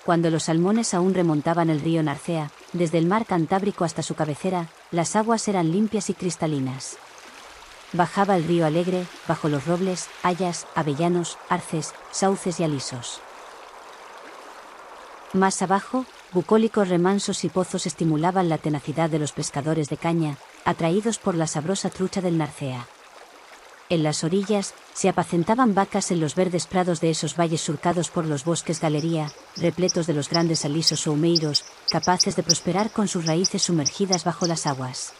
Cuando los salmones aún remontaban el río Narcea, desde el mar Cantábrico hasta su cabecera, las aguas eran limpias y cristalinas. Bajaba el río alegre, bajo los robles, hayas, avellanos, arces, sauces y alisos. Más abajo, bucólicos remansos y pozos estimulaban la tenacidad de los pescadores de caña, atraídos por la sabrosa trucha del Narcea. En las orillas, se apacentaban vacas en los verdes prados de esos valles surcados por los bosques galería, repletos de los grandes alisos o humeiros, capaces de prosperar con sus raíces sumergidas bajo las aguas.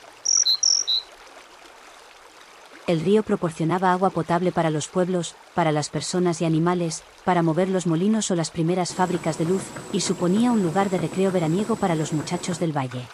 El río proporcionaba agua potable para los pueblos, para las personas y animales, para mover los molinos o las primeras fábricas de luz, y suponía un lugar de recreo veraniego para los muchachos del valle.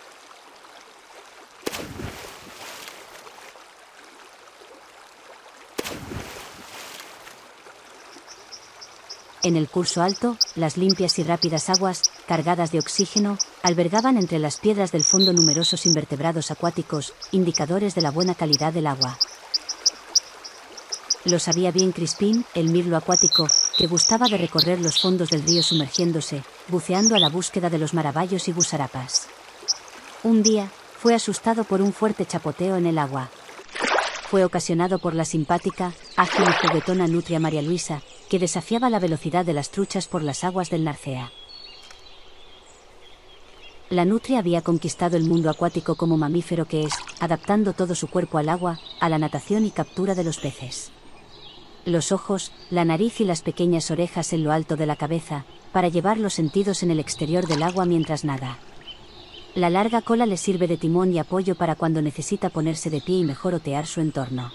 En el curso alto, las limpias y rápidas aguas, cargadas de oxígeno, albergaban entre las piedras del fondo numerosos invertebrados acuáticos, indicadores de la buena calidad del agua. Lo sabía bien Crispín, el mirlo acuático, que gustaba de recorrer los fondos del río sumergiéndose, buceando a la búsqueda de los maravallos y gusarapas. Un día, fue asustado por un fuerte chapoteo en el agua. Fue ocasionado por la simpática, ágil y juguetona nutria María Luisa, que desafiaba la velocidad de las truchas por las aguas del Narcea. La nutria había conquistado el mundo acuático como mamífero que es, adaptando todo su cuerpo al agua, a la natación y captura de los peces. Los ojos, la nariz y las pequeñas orejas en lo alto de la cabeza, para llevar los sentidos en el exterior del agua mientras nada. La larga cola le sirve de timón y apoyo para cuando necesita ponerse de pie y mejor otear su entorno.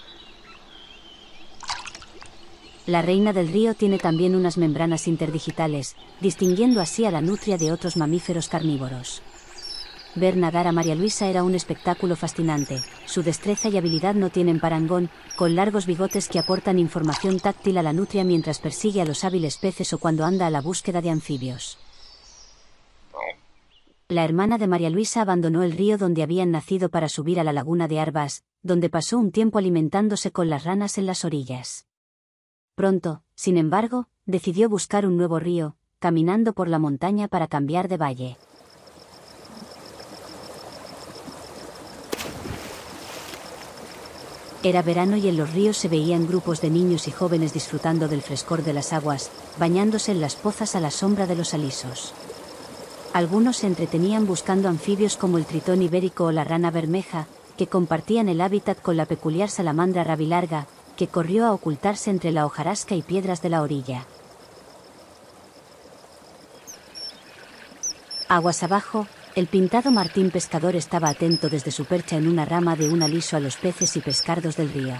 La reina del río tiene también unas membranas interdigitales, distinguiendo así a la nutria de otros mamíferos carnívoros. Ver nadar a María Luisa era un espectáculo fascinante, su destreza y habilidad no tienen parangón, con largos bigotes que aportan información táctil a la nutria mientras persigue a los hábiles peces o cuando anda a la búsqueda de anfibios. La hermana de María Luisa abandonó el río donde habían nacido para subir a la laguna de Arbas, donde pasó un tiempo alimentándose con las ranas en las orillas. Pronto, sin embargo, decidió buscar un nuevo río, caminando por la montaña para cambiar de valle. Era verano y en los ríos se veían grupos de niños y jóvenes disfrutando del frescor de las aguas, bañándose en las pozas a la sombra de los alisos. Algunos se entretenían buscando anfibios como el tritón ibérico o la rana bermeja, que compartían el hábitat con la peculiar salamandra rabilarga, que corrió a ocultarse entre la hojarasca y piedras de la orilla. Aguas abajo, el pintado martín pescador estaba atento desde su percha en una rama de un aliso a los peces y pescardos del río.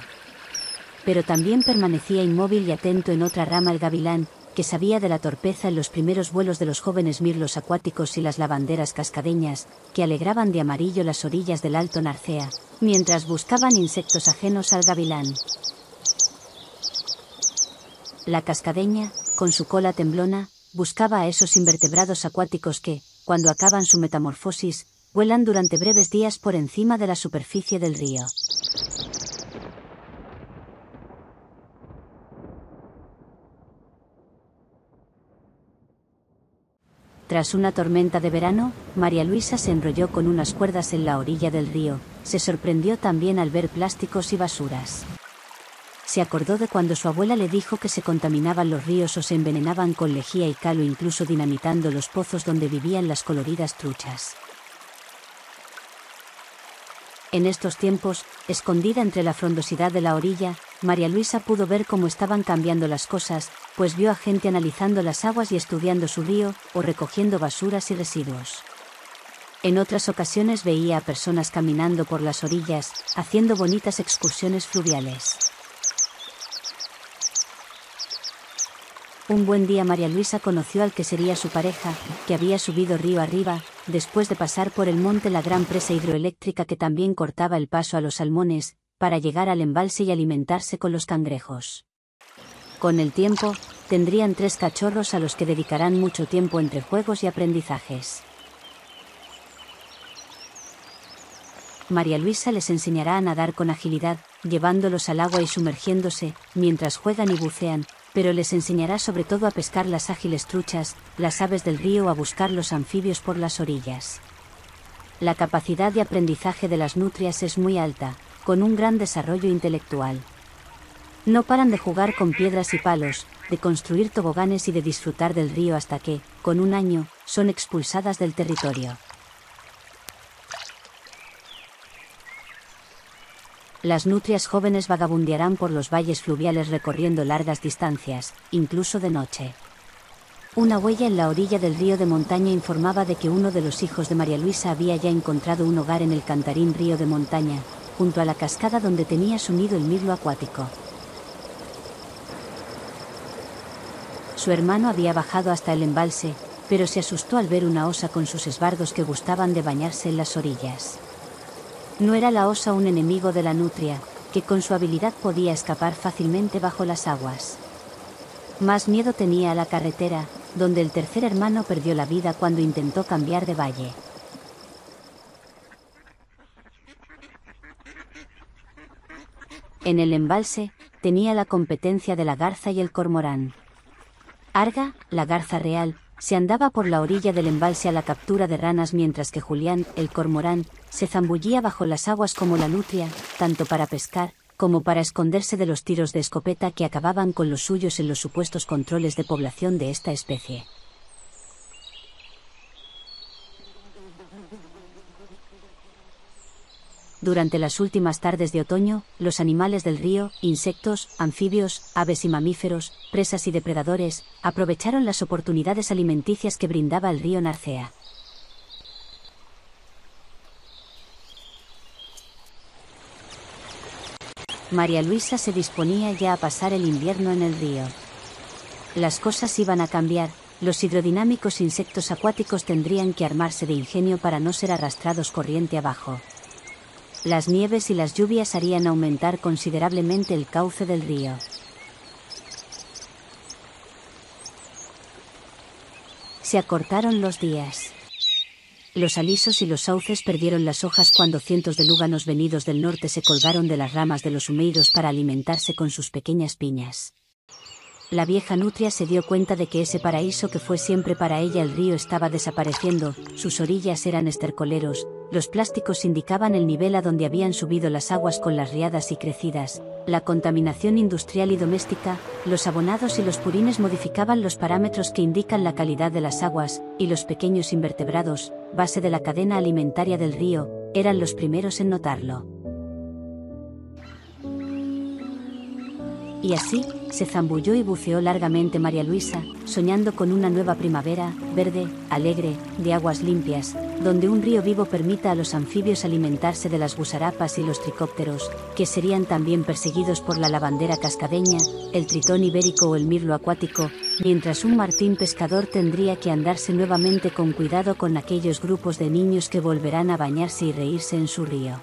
Pero también permanecía inmóvil y atento en otra rama el gavilán, que sabía de la torpeza en los primeros vuelos de los jóvenes mirlos acuáticos y las lavanderas cascadeñas, que alegraban de amarillo las orillas del Alto Narcea, mientras buscaban insectos ajenos al gavilán. La cascadeña, con su cola temblona, buscaba a esos invertebrados acuáticos que, cuando acaban su metamorfosis, vuelan durante breves días por encima de la superficie del río. Tras una tormenta de verano, María Luisa se enrolló con unas cuerdas en la orilla del río, se sorprendió también al ver plásticos y basuras. Se acordó de cuando su abuela le dijo que se contaminaban los ríos o se envenenaban con lejía y cal o incluso dinamitando los pozos donde vivían las coloridas truchas. En estos tiempos, escondida entre la frondosidad de la orilla, María Luisa pudo ver cómo estaban cambiando las cosas, pues vio a gente analizando las aguas y estudiando su río, o recogiendo basuras y residuos. En otras ocasiones veía a personas caminando por las orillas, haciendo bonitas excursiones fluviales. Un buen día María Luisa conoció al que sería su pareja, que había subido río arriba, después de pasar por el monte la gran presa hidroeléctrica que también cortaba el paso a los salmones, para llegar al embalse y alimentarse con los cangrejos. Con el tiempo, tendrían 3 cachorros a los que dedicarán mucho tiempo entre juegos y aprendizajes. María Luisa les enseñará a nadar con agilidad, llevándolos al agua y sumergiéndose, mientras juegan y bucean, pero les enseñará sobre todo a pescar las ágiles truchas, las aves del río o a buscar los anfibios por las orillas. La capacidad de aprendizaje de las nutrias es muy alta, con un gran desarrollo intelectual. No paran de jugar con piedras y palos, de construir toboganes y de disfrutar del río hasta que, con 1 año, son expulsadas del territorio. Las nutrias jóvenes vagabundearán por los valles fluviales recorriendo largas distancias, incluso de noche. Una huella en la orilla del río de montaña informaba de que uno de los hijos de María Luisa había ya encontrado un hogar en el Cantarín río de montaña, junto a la cascada donde tenía su nido el mirlo acuático. Su hermano había bajado hasta el embalse, pero se asustó al ver una osa con sus esbardos que gustaban de bañarse en las orillas. No era la osa un enemigo de la nutria, que con su habilidad podía escapar fácilmente bajo las aguas. Más miedo tenía a la carretera, donde el tercer hermano perdió la vida cuando intentó cambiar de valle. En el embalse, tenía la competencia de la garza y el cormorán. Arga, la garza real, se andaba por la orilla del embalse a la captura de ranas mientras que Julián, el cormorán, se zambullía bajo las aguas como la nutria, tanto para pescar, como para esconderse de los tiros de escopeta que acababan con los suyos en los supuestos controles de población de esta especie. Durante las últimas tardes de otoño, los animales del río, insectos, anfibios, aves y mamíferos, presas y depredadores, aprovecharon las oportunidades alimenticias que brindaba el río Narcea. María Luisa se disponía ya a pasar el invierno en el río. Las cosas iban a cambiar, los hidrodinámicos insectos acuáticos tendrían que armarse de ingenio para no ser arrastrados corriente abajo. Las nieves y las lluvias harían aumentar considerablemente el cauce del río. Se acortaron los días. Los alisos y los sauces perdieron las hojas cuando cientos de lúganos venidos del norte se colgaron de las ramas de los humeiros para alimentarse con sus pequeñas piñas. La vieja nutria se dio cuenta de que ese paraíso que fue siempre para ella el río estaba desapareciendo, sus orillas eran estercoleros, los plásticos indicaban el nivel a donde habían subido las aguas con las riadas y crecidas, la contaminación industrial y doméstica, los abonados y los purines modificaban los parámetros que indican la calidad de las aguas, y los pequeños invertebrados, base de la cadena alimentaria del río, eran los primeros en notarlo. Y así, se zambulló y buceó largamente María Luisa, soñando con una nueva primavera, verde, alegre, de aguas limpias, donde un río vivo permita a los anfibios alimentarse de las gusarapas y los tricópteros, que serían también perseguidos por la lavandera cascadeña, el tritón ibérico o el mirlo acuático, mientras un martín pescador tendría que andarse nuevamente con cuidado con aquellos grupos de niños que volverán a bañarse y reírse en su río.